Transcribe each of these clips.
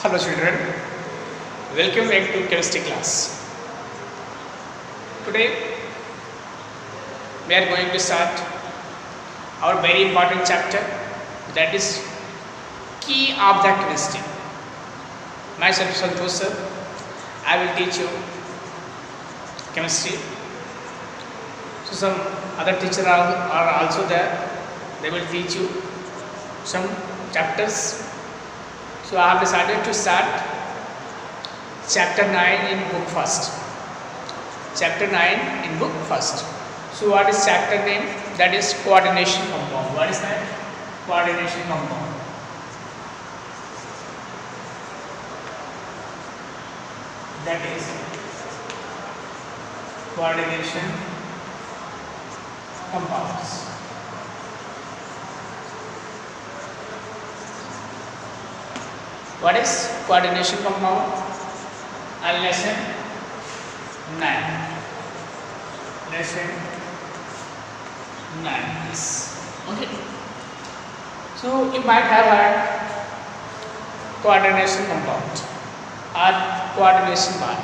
Hello children, welcome back to chemistry class. Today we are going to start our very important chapter, that is key of the chemistry. Myself Santosh sir, I will teach you chemistry. So some other teachers are also there, they will teach you some chapters. So I have decided to start chapter 9 in book first. Chapter 9 in book first. So what is chapter name? That is coordination compound. What is that? Coordination compound. That is coordination compounds. What is coordination compound? Lesson 9. Lesson 9 is okay. So you might have heard coordination compound or coordination bond.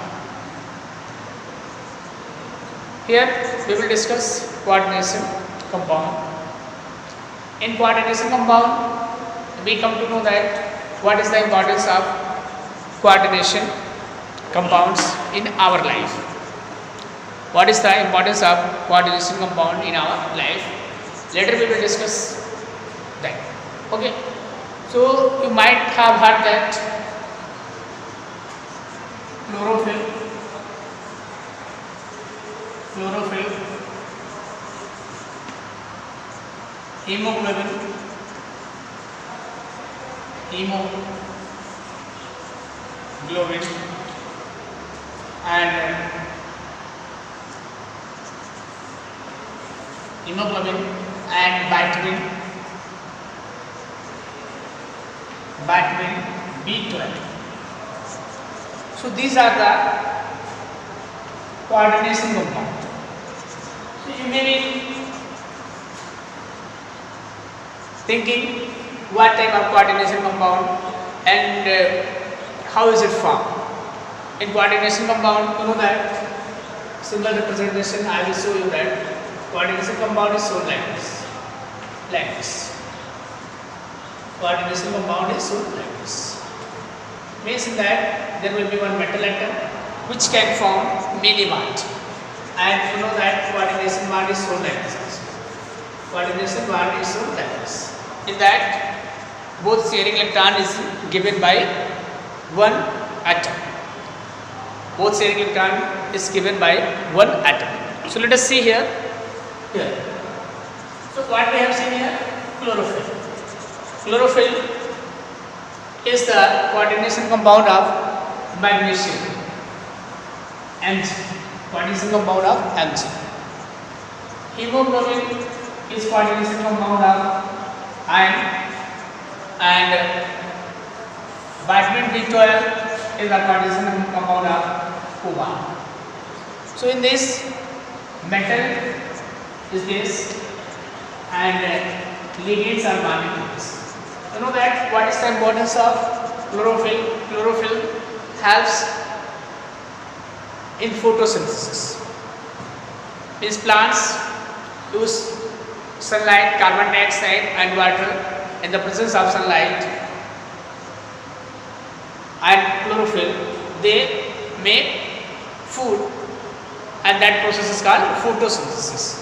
Here we will discuss coordination compound. In coordination compound, we come to know that what is the importance of coordination compounds in our life. What is the importance of coordination compound in our life? Later we will discuss that. Okay. So you might have heard that chlorophyll, hemoglobin, and vitamin B12. So these are the coordination compound. So you may be thinking what type of coordination compound and how is it formed. In coordination compound, you know that symbol representation, I will show you that coordination compound is shown like this. Coordination compound is shown like this. Means that there will be one metal atom which can form many bonds, and you know that coordination bond is shown like this also. Coordination bond is shown like this. In that both sharing electron is given by one atom. Both sharing electron is given by one atom. So let us see here. So what we have seen here? Chlorophyll. Chlorophyll is the coordination compound of magnesium, Mg. Coordination compound of Mg. Hemoglobin is coordination compound of iron, and vitamin B12 is the coordination compound of cobalt. So in this, metal is this, and ligands are bonding to this. You know that what is the importance of chlorophyll? Chlorophyll helps in photosynthesis. These plants use sunlight, carbon dioxide and water. In the presence of sunlight and chlorophyll, they make food, and that process is called photosynthesis.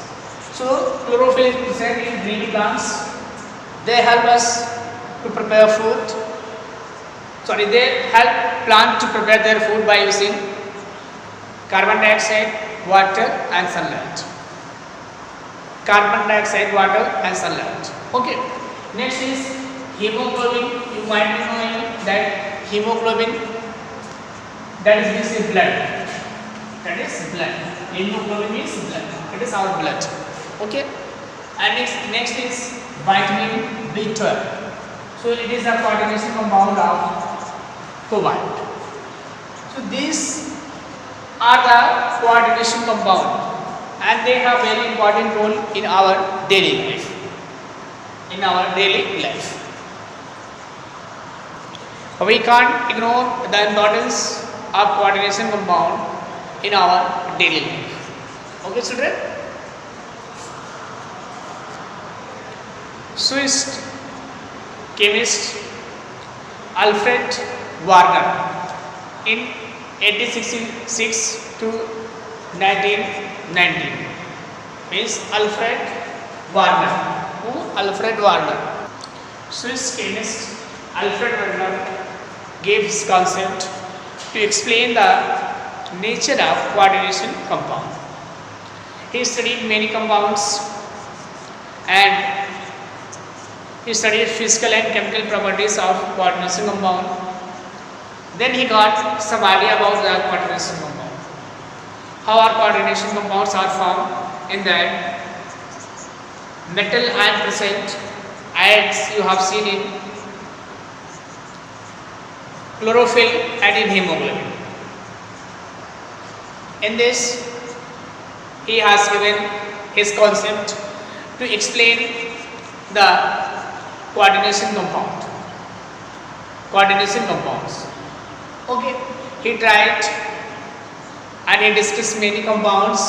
So chlorophyll is present in green plants. They help us to prepare food. They help plant to prepare their food by using carbon dioxide, water and sunlight. Carbon dioxide, water and sunlight. Okay. Next is hemoglobin. You might be knowing that hemoglobin, that is this is blood. That is blood. Hemoglobin means blood. It is our blood. Okay. And next is vitamin B12. So it is a coordination compound of cobalt. So these are the coordination compound, and they have very important role in our daily life. We can't ignore the importance of coordination compound in our daily life. Okay, children? Swiss chemist Alfred Warner in 1866 to 1919 means Alfred Warner. Who? Alfred Warner. Swiss chemist Alfred Warner gave his concept to explain the nature of coordination compound. He studied many compounds and he studied physical and chemical properties of coordination compound. Then he got some idea about the coordination compound. How our coordination compounds are formed in that metal ion present as you have seen in chlorophyll and in hemoglobin. In this he has given his concept to explain the coordination compound. Coordination compounds. Okay, he tried and he discussed many compounds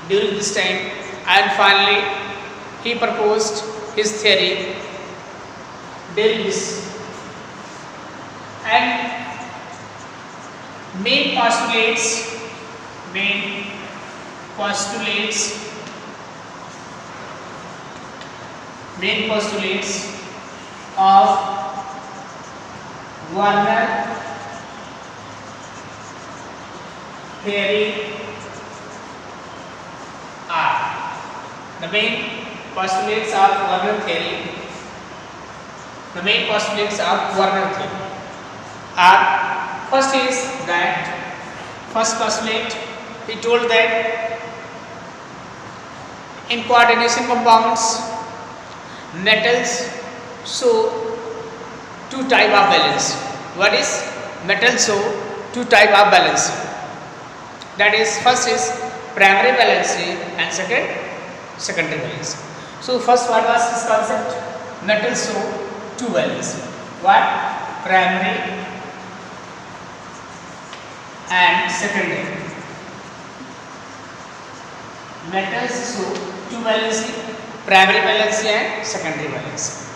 during this time, and finally he proposed his theory during this. And main postulates of Warner theory are the main postulates of Warner theory. The main postulates of Warner theory are, first is that, first postulate, he told that in coordination compounds metals show two type of balance. What is metals show two type of balance? That is, first is primary valency and second secondary valency. So first, what was this concept? Metals show two valency. What? Primary and secondary. Metals show two valency, primary valency and secondary valency.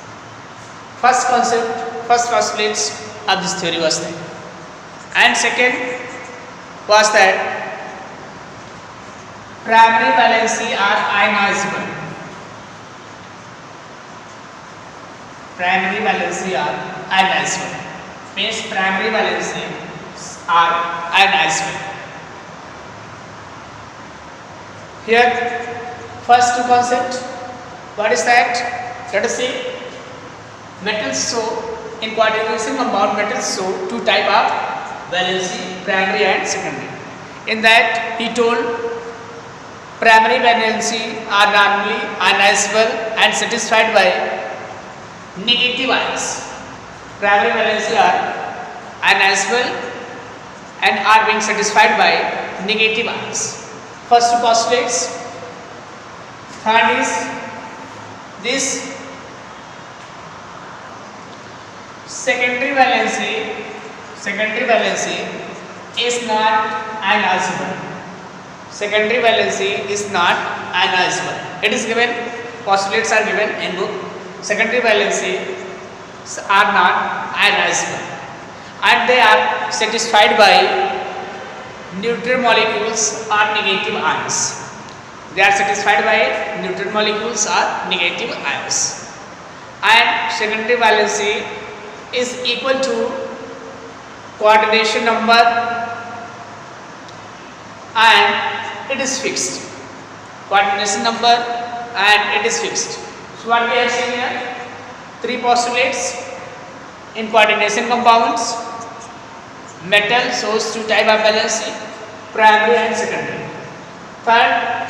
First concept, first postulates of this theory was that. And second was that primary valency are ionizable. Primary valency are ionizable. Means primary valency are ionizable. Here, first two concept. What is that? Let us see. Metals show, in coordination compound, metals show two type of valency, primary and secondary. In that, he told primary valency are normally ionizable and satisfied by negative ions. Primary valency are ionizable and are being satisfied by negative ions. First two postulates. Third is this secondary valency is not ionizable. Secondary valency is not ionizable. It is given, postulates are given in book. Secondary valency are not ionizable and they are satisfied by neutral molecules or negative ions. They are satisfied by neutral molecules or negative ions. And secondary valency is equal to coordination number and it is fixed. Coordination number and it is fixed. So what we have seen here? Three postulates in coordination compounds. Metal shows two type of valency, primary and secondary.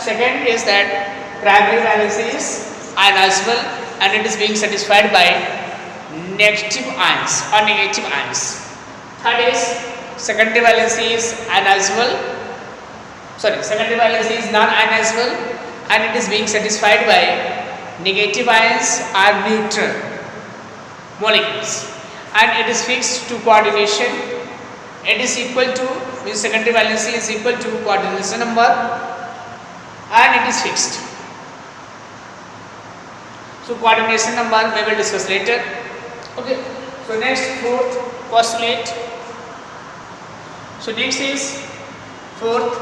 Second is that primary valency is ionizable and it is being satisfied by negative ions or negative ions. Third is secondary valency is secondary valency is non-ionizable and it is being satisfied by negative ions or neutral molecules. and it is fixed to coordination. It is equal to, means secondary valency is equal to coordination number, and it is fixed. So coordination number we will discuss later. Okay. So next, fourth postulate. So next is fourth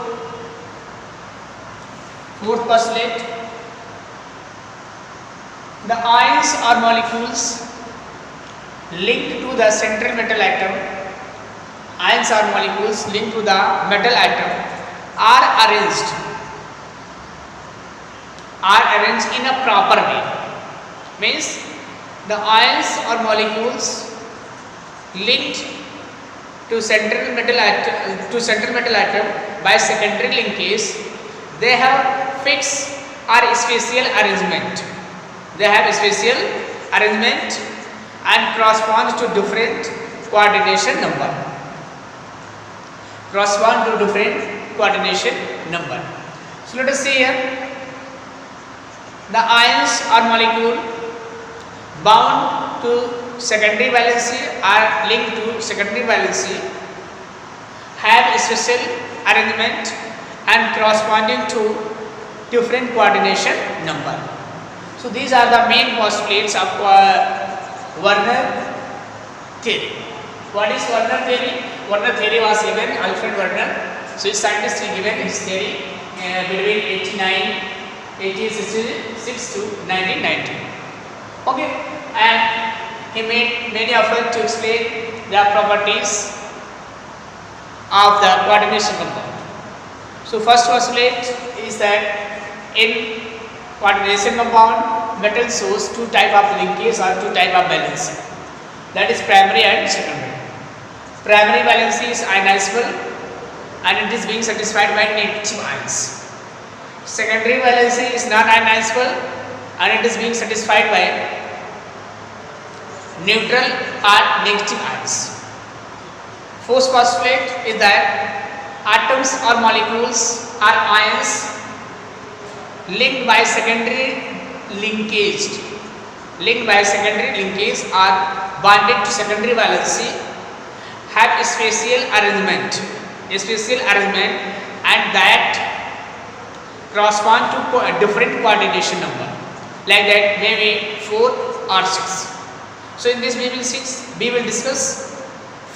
postulate. The ions or molecules linked to the central metal atom, ions or molecules linked to the metal atom are arranged in a proper way. Means the ions or molecules linked to central metal atom by secondary linkage, they have fixed or spatial arrangement. They have spatial arrangement and correspond to different coordination number. Correspond to different coordination number. So let us see here. The ions or molecule bound to secondary valency or linked to secondary valency have spatial arrangement and corresponding to different coordination number. So these are the main postulates of Werner theory. What is Werner theory? Werner theory was given Alfred Werner. So his scientist given his theory between 1866 to 1990. Okay, and he made many efforts to explain the properties of the coordination compound. So first postulate is that in coordination compound, metal shows two type of linkage or two type of valency. That is primary and secondary. Primary valency is ionizable and it is being satisfied by negative ions. Secondary valency is non ionizable and it is being satisfied by neutral or negative ions. Fourth postulate is that atoms or molecules or ions linked by secondary linkage are bonded to secondary valency have spatial arrangement and that correspond to different coordination number, like that maybe 4 or 6. So in this we will discuss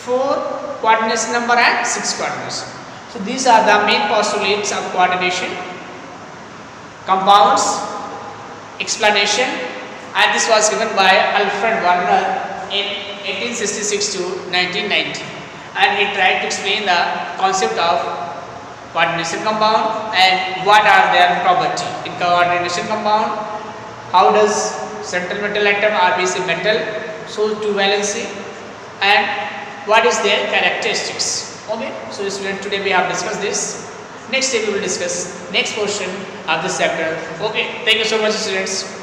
4 coordination number and 6 coordination. So these are the main postulates of coordination compounds explanation, and this was given by Alfred Werner in 1866 to 1990, and he tried to explain the concept of coordination compound and what are their property. In coordination compound, how does central metal atom RBC metal show two valency and what is their characteristics. Okay, so student, today we have discussed this. Next day we will discuss next portion of this chapter. Okay, thank you so much students.